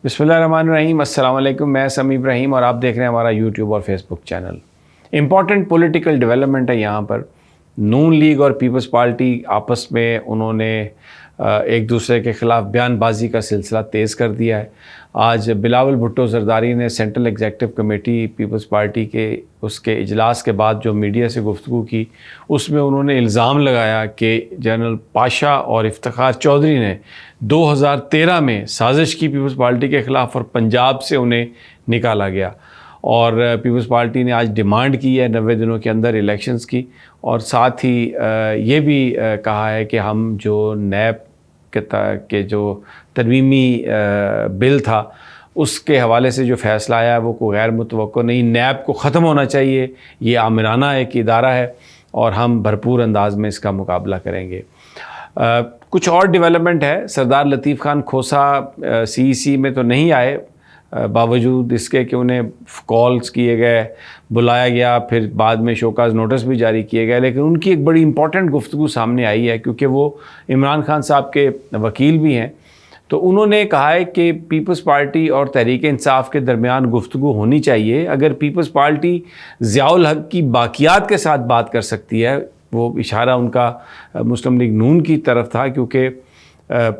بسم اللہ الرحمن الرحیم. السلام علیکم. میں سمیع ابراہیم اور آپ دیکھ رہے ہیں ہمارا یوٹیوب اور فیس بک چینل. امپورٹنٹ پولیٹیکل ڈیولپمنٹ ہے یہاں پر. نون لیگ اور پیپلز پارٹی آپس میں انہوں نے ایک دوسرے کے خلاف بیان بازی کا سلسلہ تیز کر دیا ہے. آج بلاول بھٹو زرداری نے central executive committee Peoples Party کے اس کے اجلاس کے بعد جو میڈیا سے گفتگو کی, اس میں انہوں نے الزام لگایا کہ جنرل پاشا اور افتخار چودھری نے 2013 میں سازش کی پیپلز پارٹی کے خلاف اور پنجاب سے انہیں نکالا گیا. اور پیپلز پارٹی نے آج ڈیمانڈ کی ہے 90 دنوں کے اندر الیکشنز کی, اور ساتھ ہی یہ بھی کہا ہے کہ ہم جو نیب کے جو ترمیمی بل تھا اس کے حوالے سے جو فیصلہ آیا ہے وہ کوئی غیر متوقع نہیں. نیب کو ختم ہونا چاہیے, یہ آمرانہ ایک ادارہ ہے اور ہم بھرپور انداز میں اس کا مقابلہ کریں گے. کچھ اور ڈیولپمنٹ ہے. سردار لطیف خان کھوسا CEC میں تو نہیں آئے, باوجود اس کے کہ انہیں کالز کیے گئے, بلایا گیا, پھر بعد میں شوکاز نوٹس بھی جاری کیے گئے, لیکن ان کی ایک بڑی امپورٹنٹ گفتگو سامنے آئی ہے کیونکہ وہ عمران خان صاحب کے وکیل بھی ہیں. تو انہوں نے کہا ہے کہ پیپلز پارٹی اور تحریک انصاف کے درمیان گفتگو ہونی چاہیے. اگر پیپلز پارٹی ضیاء الحق کی باقیات کے ساتھ بات کر سکتی ہے, وہ اشارہ ان کا مسلم لیگ نون کی طرف تھا, کیونکہ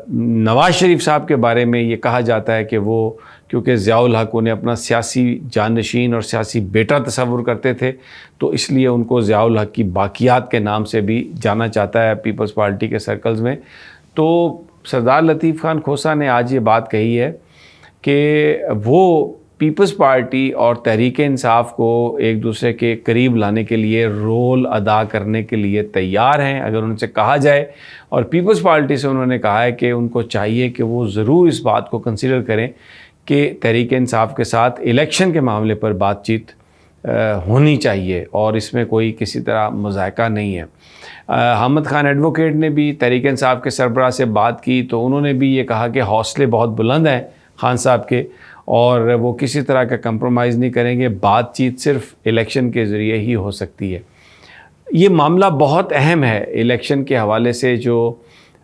نواز شریف صاحب کے بارے میں یہ کہا جاتا ہے کہ وہ کیونکہ ضیاء الحق انہیں اپنا سیاسی جانشین اور سیاسی بیٹا تصور کرتے تھے, تو اس لیے ان کو ضیاء الحق کی باقیات کے نام سے بھی جانا چاہتا ہے پیپلز پارٹی کے سرکلز میں. تو سردار لطیف خان کھوسا نے آج یہ بات کہی ہے کہ وہ پیپلز پارٹی اور تحریک انصاف کو ایک دوسرے کے قریب لانے کے لیے رول ادا کرنے کے لیے تیار ہیں اگر ان سے کہا جائے. اور پیپلز پارٹی سے انہوں نے کہا ہے کہ ان کو چاہیے کہ وہ ضرور اس بات کو کنسیڈر کریں کہ تحریک انصاف کے ساتھ الیکشن کے معاملے پر بات چیت ہونی چاہیے اور اس میں کوئی کسی طرح مذائقہ نہیں ہے. حامد خان ایڈوکیٹ نے بھی تحریک انصاف کے سربراہ سے بات کی, تو انہوں نے بھی یہ کہا کہ حوصلے بہت بلند ہیں خان صاحب کے اور وہ کسی طرح کا کمپرومائز نہیں کریں گے, بات چیت صرف الیکشن کے ذریعے ہی ہو سکتی ہے. یہ معاملہ بہت اہم ہے. الیکشن کے حوالے سے جو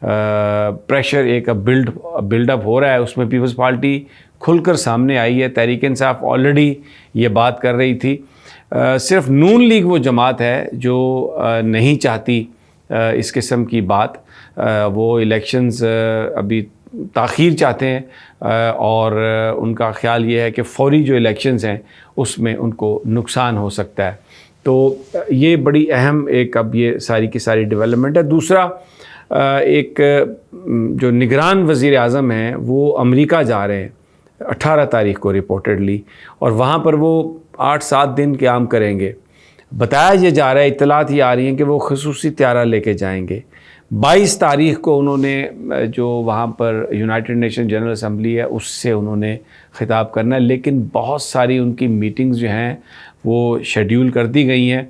پریشر ایک بلڈ اپ ہو رہا ہے اس میں پیپلز پارٹی کھل کر سامنے آئی ہے. تحریک انصاف آلریڈی یہ بات کر رہی تھی. صرف نون لیگ وہ جماعت ہے جو نہیں چاہتی اس قسم کی بات. وہ الیکشنز ابھی تاخیر چاہتے ہیں اور ان کا خیال یہ ہے کہ فوری جو الیکشنز ہیں اس میں ان کو نقصان ہو سکتا ہے. تو یہ بڑی اہم ایک اب یہ ساری کی ساری ڈیولپمنٹ ہے. دوسرا ایک جو نگران وزیر اعظم ہیں وہ امریکہ جا رہے ہیں 18 تاریخ کو رپورٹڈلی, اور وہاں پر وہ 8-7 دن قیام کریں گے. بتایا یہ جا رہا ہے, اطلاعات یہ آ رہی ہیں کہ وہ خصوصی طیارہ لے کے جائیں گے. 22 تاریخ کو انہوں نے جو وہاں پر یونائٹڈ نیشن جنرل اسمبلی ہے اس سے انہوں نے خطاب کرنا ہے, لیکن بہت ساری ان کی میٹنگز جو ہیں وہ شیڈیول کر دی گئی ہیں.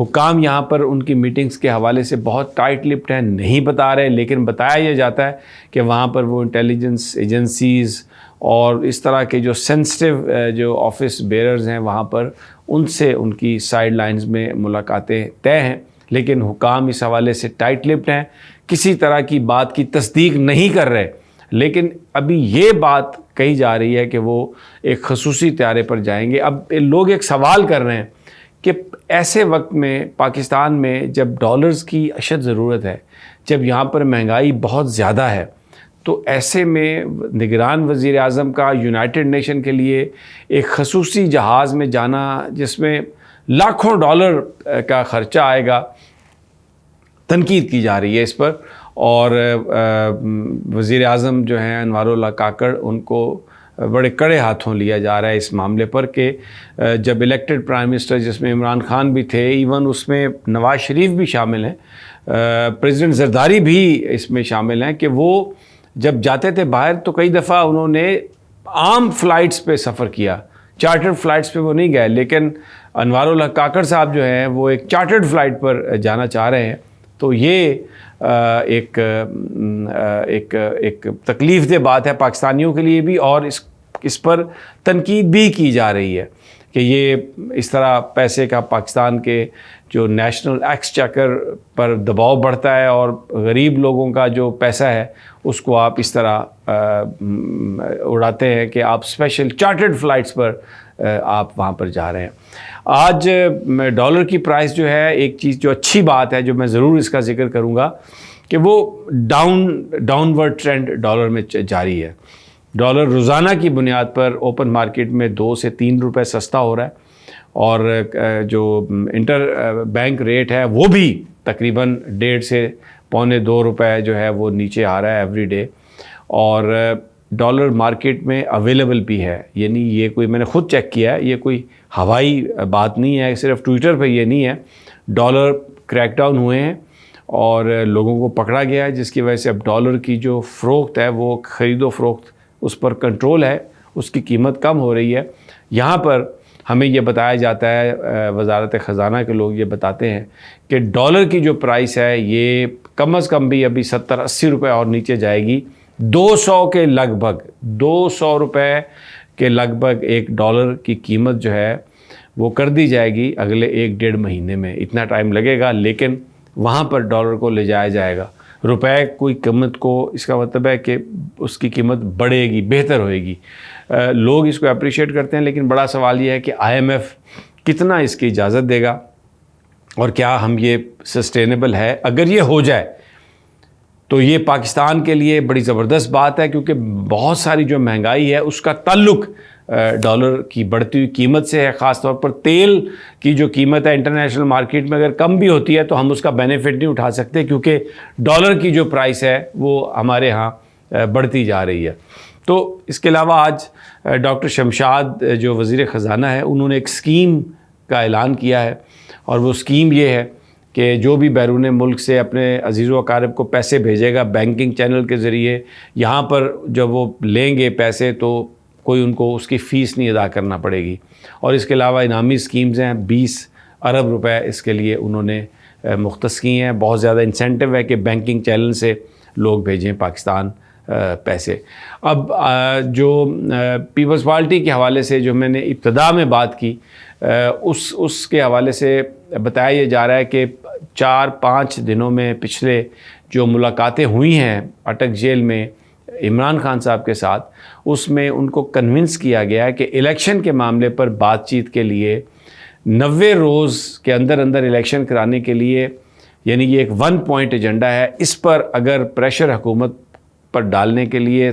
حکام یہاں پر ان کی میٹنگز کے حوالے سے بہت ٹائٹ لپڈ ہیں, نہیں بتا رہے, لیکن بتایا یہ جاتا ہے کہ وہاں پر وہ انٹیلیجنس ایجنسیز اور اس طرح کے جو سینسٹیو جو آفس بیئرز ہیں وہاں پر ان سے ان کی سائیڈ لائنز میں ملاقاتیں طے ہیں. لیکن حکام اس حوالے سے ٹائٹ لپڈ ہیں, کسی طرح کی بات کی تصدیق نہیں کر رہے. لیکن ابھی یہ بات کہی جا رہی ہے کہ وہ ایک خصوصی طیارے پر جائیں گے. اب لوگ ایک سوال کر رہے ہیں کہ ایسے وقت میں پاکستان میں جب ڈالرز کی اشد ضرورت ہے, جب یہاں پر مہنگائی بہت زیادہ ہے, تو ایسے میں نگران وزیر اعظم کا یونائٹڈ نیشن کے لیے ایک خصوصی جہاز میں جانا جس میں لاکھوں ڈالر کا خرچہ آئے گا, تنقید کی جا رہی ہے اس پر. اور وزیر اعظم جو ہیں انوار اللہ کاکڑ, ان کو بڑے کڑے ہاتھوں لیا جا رہا ہے اس معاملے پر کہ جب الیکٹڈ پرائم منسٹر جس میں عمران خان بھی تھے, ایون اس میں نواز شریف بھی شامل ہیں, پریزیڈنٹ زرداری بھی اس میں شامل ہیں, کہ وہ جب جاتے تھے باہر تو کئی دفعہ انہوں نے عام فلائٹس پہ سفر کیا, چارٹرڈ فلائٹس پہ وہ نہیں گئے. لیکن انوار الحق کاکڑ صاحب جو ہیں وہ ایک چارٹرڈ فلائٹ پر جانا چاہ رہے ہیں. تو یہ ایک تکلیف دہ بات ہے پاکستانیوں کے لیے بھی, اور اس پر تنقید بھی کی جا رہی ہے کہ یہ اس طرح پیسے کا پاکستان کے جو نیشنل ایکسچیکر پر دباؤ بڑھتا ہے اور غریب لوگوں کا جو پیسہ ہے اس کو آپ اس طرح اڑاتے ہیں کہ آپ اسپیشل چارٹرڈ فلائٹس پر آپ وہاں پر جا رہے ہیں. آج ڈالر کی پرائس جو ہے، ایک چیز جو اچھی بات ہے جو میں ضرور اس کا ذکر کروں گا کہ وہ ڈاؤن ورڈ ٹرینڈ ڈالر میں جاری ہے. ڈالر روزانہ کی بنیاد پر اوپن مارکیٹ میں 2 سے 3 روپے سستا ہو رہا ہے، اور جو انٹر بینک ریٹ ہے وہ بھی تقریباً 1.5 سے 1.25 روپے جو ہے وہ نیچے آ رہا ہے ایوری ڈے. اور ڈالر مارکیٹ میں اویلیبل بھی ہے، یعنی یہ کوئی، میں نے خود چیک کیا ہے، یہ کوئی ہوائی بات نہیں ہے، صرف ٹویٹر پہ یہ نہیں ہے. ڈالر کریک ڈاؤن ہوئے ہیں اور لوگوں کو پکڑا گیا ہے، جس کی وجہ سے اب ڈالر کی جو فروخت ہے وہ خرید و فروخت اس پر کنٹرول ہے، اس کی قیمت کم ہو رہی ہے. یہاں پر ہمیں یہ بتایا جاتا ہے، وزارت خزانہ کے لوگ یہ بتاتے ہیں کہ ڈالر کی جو پرائس ہے یہ کم از کم بھی ابھی 70-80 روپے اور نیچے جائے گی. 200 کے لگ بھگ 200 روپے کے لگ بھگ ایک ڈالر کی قیمت جو ہے وہ کر دی جائے گی اگلے 1-1.5 مہینے میں. اتنا ٹائم لگے گا، لیکن وہاں پر ڈالر کو لے جایا جائے گا. روپے کوئی قیمت کو، اس کا مطلب ہے کہ اس کی قیمت بڑھے گی، بہتر ہوئے گی. لوگ اس کو اپریشیٹ کرتے ہیں، لیکن بڑا سوال یہ ہے کہ IMF کتنا اس کی اجازت دے گا اور کیا ہم یہ سسٹینیبل ہے. اگر یہ ہو جائے تو یہ پاکستان کے لیے بڑی زبردست بات ہے، کیونکہ بہت ساری جو مہنگائی ہے اس کا تعلق ڈالر کی بڑھتی ہوئی قیمت سے ہے. خاص طور پر تیل کی جو قیمت ہے انٹرنیشنل مارکیٹ میں اگر کم بھی ہوتی ہے تو ہم اس کا بینیفٹ نہیں اٹھا سکتے، کیونکہ ڈالر کی جو پرائس ہے وہ ہمارے ہاں بڑھتی جا رہی ہے. تو اس کے علاوہ آج ڈاکٹر شمشاد جو وزیر خزانہ ہے، انہوں نے ایک اسکیم کا اعلان کیا ہے، اور وہ اسکیم یہ ہے کہ جو بھی بیرون ملک سے اپنے عزیز و اقارب کو پیسے بھیجے گا بینکنگ چینل کے ذریعے، یہاں پر جب وہ لیں گے پیسے تو کوئی ان کو اس کی فیس نہیں ادا کرنا پڑے گی. اور اس کے علاوہ انعامی اسکیمز ہیں، 20 ارب روپے اس کے لیے انہوں نے مختص کی ہیں. بہت زیادہ انسینٹیو ہے کہ بینکنگ چینل سے لوگ بھیجیں پاکستان پیسے. اب جو پیپلز پارٹی کے حوالے سے جو میں نے ابتدا میں بات کی، اس کے حوالے سے بتایا یہ جا رہا ہے کہ 4-5 دنوں میں پچھلے جو ملاقاتیں ہوئی ہیں اٹک جیل میں عمران خان صاحب کے ساتھ، اس میں ان کو کنونس کیا گیا ہے کہ الیکشن کے معاملے پر بات چیت کے لیے 90 روز کے اندر الیکشن کرانے کے لیے، یعنی یہ ایک 1 پوائنٹ ایجنڈا ہے. اس پر اگر پریشر حکومت پر ڈالنے کے لیے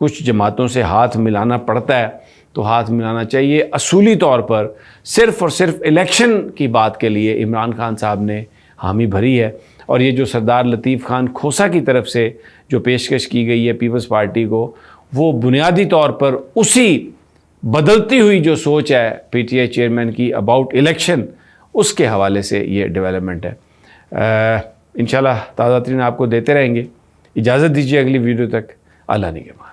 کچھ جماعتوں سے ہاتھ ملانا پڑتا ہے تو ہاتھ ملانا چاہیے. اصولی طور پر صرف اور صرف الیکشن کی بات کے لیے عمران خان صاحب نے حامی بھری ہے. اور یہ جو سردار لطیف خان کھوسا کی طرف سے جو پیشکش کی گئی ہے پیپلز پارٹی کو، وہ بنیادی طور پر اسی بدلتی ہوئی جو سوچ ہے PTI چیئرمین کی اباؤٹ الیکشن، اس کے حوالے سے یہ ڈیولپمنٹ ہے. انشاءاللہ تازہ ترین آپ کو دیتے رہیں گے. اجازت دیجیے اگلی ویڈیو تک. اللہ نگہبان.